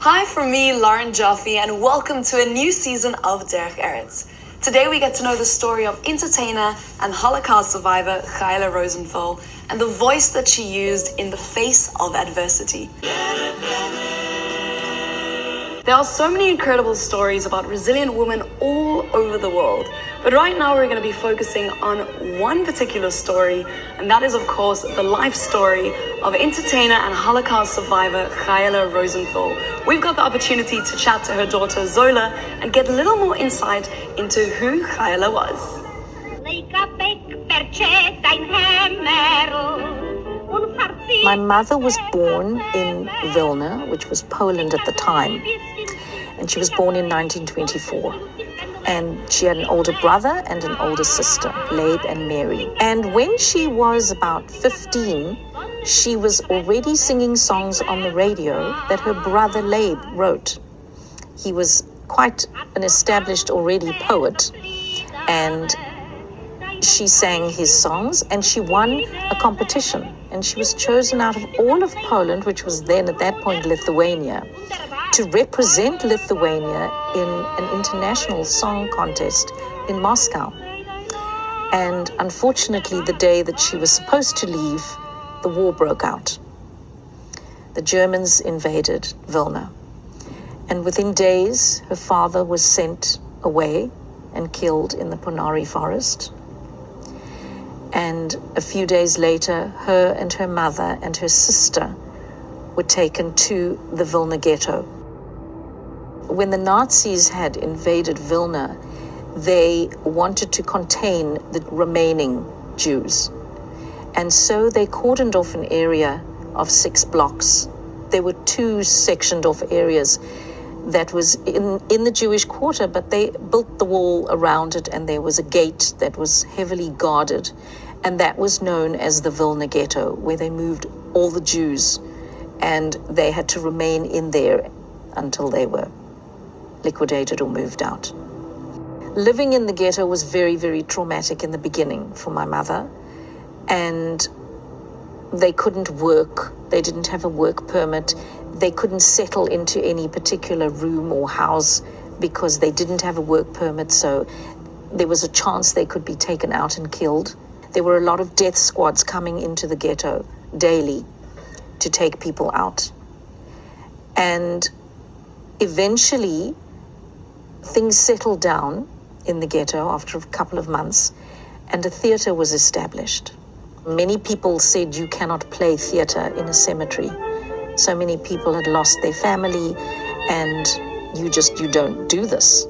Hi from me, Lauren Joffe, and welcome to a new season of DERECH ERETZ. Today we get to know the story of entertainer and Holocaust survivor Chayela Rosenthal and the voice that she used in the face of adversity. There are so many incredible stories about resilient women all over the world, but right now we're going to be focusing on one particular story, and that is of course the life story of entertainer and Holocaust survivor Chayela Rosenthal. We've got the opportunity to chat to her daughter Zola and get a little more insight into who Chayela was. My mother was born in Vilna, which was Poland at the time, and she was born in 1924. And she had an older brother and an older sister, Labe and Mary. And when she was about 15, she was already singing songs on the radio that her brother Labe wrote. He was quite an established already poet, and she sang his songs, and she won a competition. And she was chosen out of all of Poland, which was then at that point Lithuania, to represent Lithuania in an international song contest in Moscow. And unfortunately, the day that she was supposed to leave, the war broke out. The Germans invaded Vilna. And within days, her father was sent away and killed in the Ponari forest. And a few days later, her and her mother and her sister were taken to the Vilna Ghetto. When the Nazis had invaded Vilna, they wanted to contain the remaining Jews. And so they cordoned off an area of 6 blocks. There were 2 sectioned off areas that was in the Jewish quarter, but they built the wall around it, and there was a gate that was heavily guarded. And that was known as the Vilna Ghetto, where they moved all the Jews, and they had to remain in there until they were liquidated or moved out. Living in the ghetto was very, very traumatic in the beginning for my mother, and they couldn't work. They didn't have a work permit. They couldn't settle into any particular room or house because they didn't have a work permit, so there was a chance they could be taken out and killed. There were a lot of death squads coming into the ghetto daily to take people out. And eventually, things settled down in the ghetto after a couple of months, and a theater was established. Many people said you cannot play theater in a cemetery. So many people had lost their family, and you don't do this.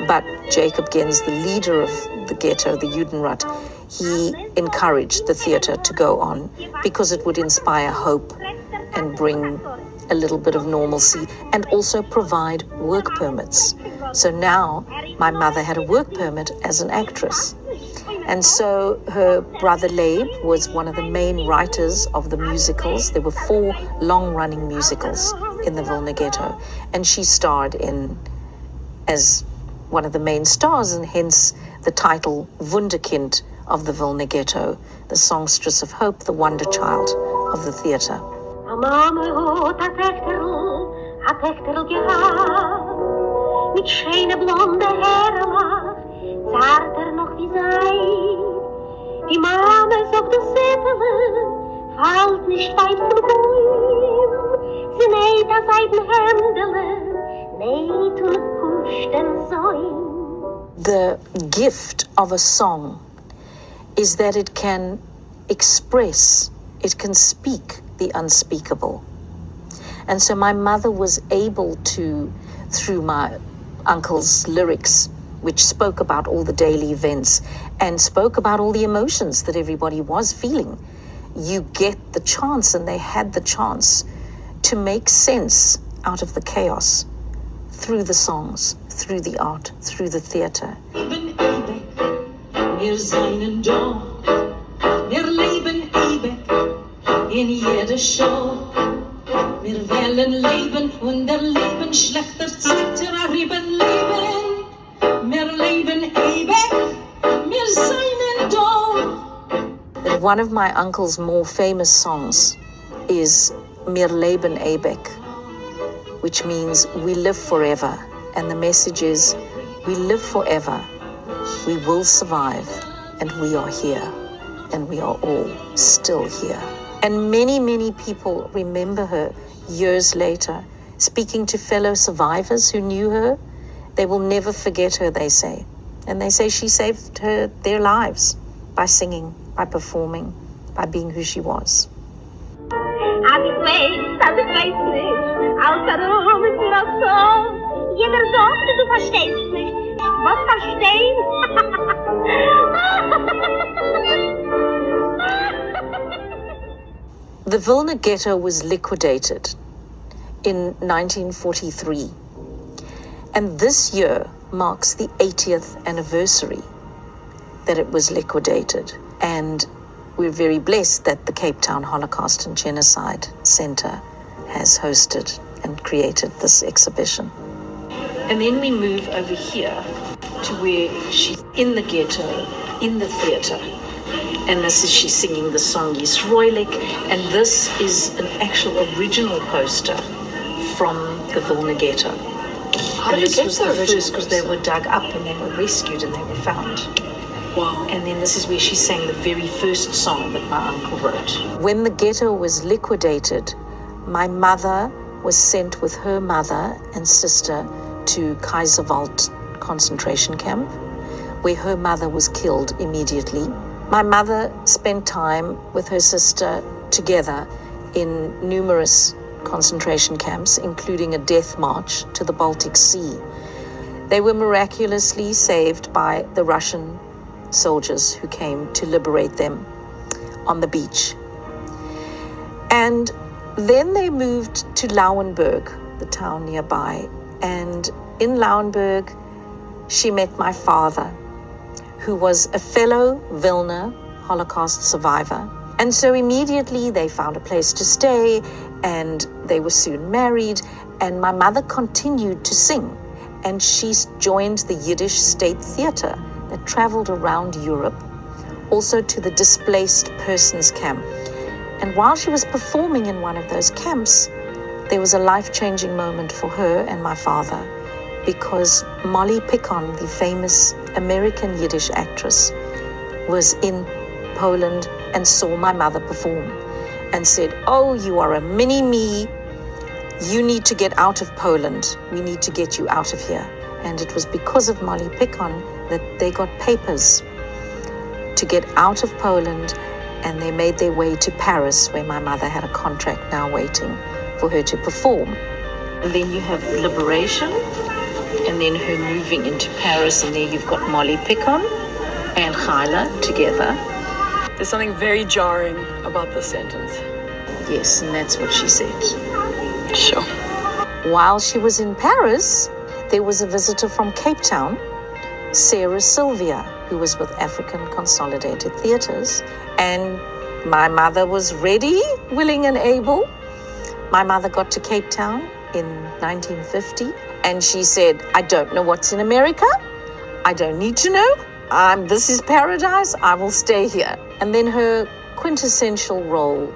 But Jacob Gens, the leader of the ghetto, the Judenrat, he encouraged the theater to go on because it would inspire hope and bring a little bit of normalcy and also provide work permits. So now my mother had a work permit as an actress. And so her brother Labe was one of the main writers of the musicals. There were 4 long-running musicals in the Vilna Ghetto, and she starred in as one of the main stars, and hence the title Wunderkind of the Vilna Ghetto, the songstress of hope, the wonder child of the theater. The gift of a song is that it can express, it can speak the unspeakable. And so my mother was able to, through my uncle's lyrics, which spoke about all the daily events and spoke about all the emotions that everybody was feeling, you get the chance, and they had the chance, to make sense out of the chaos through the songs, through the art, through the theater. Wir seien da, wir leben ewig in jeder Show. Wir wollen leben und erleben schlechter Zeiten, erleben leben. Wir leben ewig, wir seien da. One of my uncle's more famous songs is Mir leben ewig. which means we live forever. And the message is, we live forever, we will survive, and we are here, and we are all still here. And many, many people remember her years later, speaking to fellow survivors who knew her. They will never forget her, they say. And they say she saved their lives by singing, by performing, by being who she was. The Vilna Ghetto was liquidated in 1943, and this year marks the 80th anniversary that it was liquidated. And we're very blessed that the Cape Town Holocaust and Genocide Centre has hosted and created this exhibition. And then we move over here to where she's in the ghetto, in the theatre. And this is, she's singing the song Yisroelik, and this is an actual original poster from the Vilna Ghetto. How did you get the original? Because they were dug up and they were rescued and they were found. Wow. And then this is where she sang the very first song that my uncle wrote. When the ghetto was liquidated, my mother was sent with her mother and sister to Kaiserwald concentration camp, where her mother was killed immediately. My mother spent time with her sister together in numerous concentration camps, including a death march to the Baltic Sea. They were miraculously saved by the Russian soldiers who came to liberate them on the beach. And then they moved to Lauenburg, the town nearby. And in Lauenburg, she met my father, who was a fellow Vilna Holocaust survivor. And so immediately they found a place to stay, and they were soon married, and my mother continued to sing. And she joined the Yiddish State Theatre that traveled around Europe, also to the displaced persons camp. And while she was performing in one of those camps, there was a life-changing moment for her and my father, because Molly Picon, the famous American Yiddish actress, was in Poland and saw my mother perform and said, "Oh, you are a mini-me. You need to get out of Poland. We need to get you out of here." And it was because of Molly Picon that they got papers to get out of Poland, and they made their way to Paris, where my mother had a contract now waiting for her to perform. And then you have Liberation, and then her moving into Paris, and there you've got Molly Picon and Chayela together. There's something very jarring about this sentence. Yes, and that's what she said. Sure. While she was in Paris, there was a visitor from Cape Town, Sarah Sylvia, who was with African Consolidated Theatres, and my mother was ready, willing and able. My mother got to Cape Town in 1950, and she said, "I don't know what's in America. I don't need to know. This is paradise. I will stay here." And then her quintessential role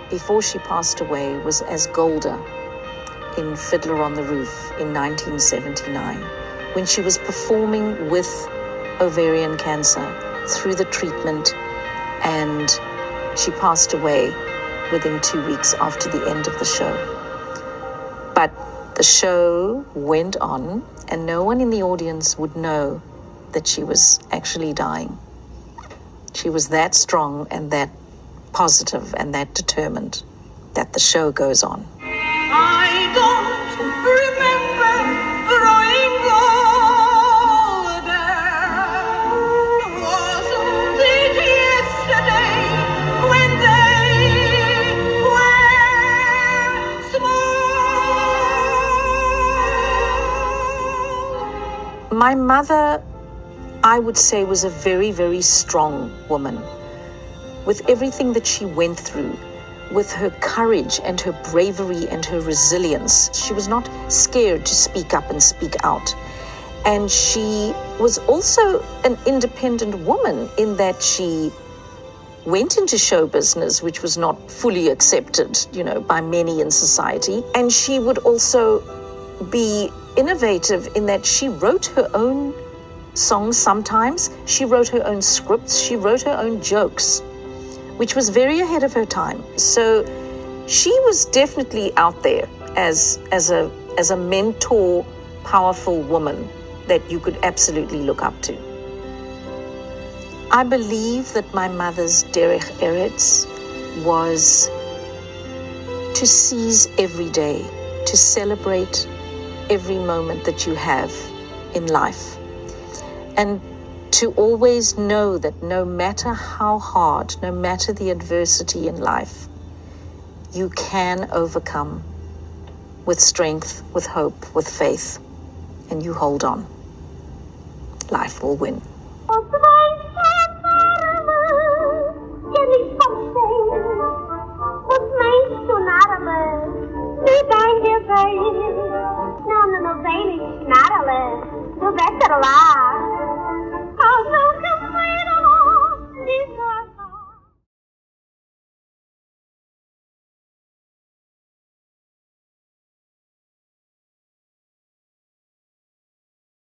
before she passed away was as Golda in Fiddler on the Roof in 1979, when she was performing with ovarian cancer through the treatment, and she passed away within 2 weeks after the end of the show. But the show went on, and no one in the audience would know that she was actually dying. She was that strong and that positive and that determined that the show goes on. I don't remember growing older. Wasn't it yesterday when they were small? My mother, I would say, was a very, very strong woman. With everything that she went through, with her courage and her bravery and her resilience, she was not scared to speak up and speak out. And she was also an independent woman in that she went into show business, which was not fully accepted, by many in society. And she would also be innovative in that she wrote her own songs sometimes. She wrote her own scripts. She wrote her own jokes, which was very ahead of her time. So she was definitely out there as a mentor, powerful woman that you could absolutely look up to. I believe that my mother's DERECH ERETZ was to seize every day, to celebrate every moment that you have in life, and to always know that no matter how hard, no matter the adversity in life, you can overcome with strength, with hope, with faith, and you hold on. Life will win.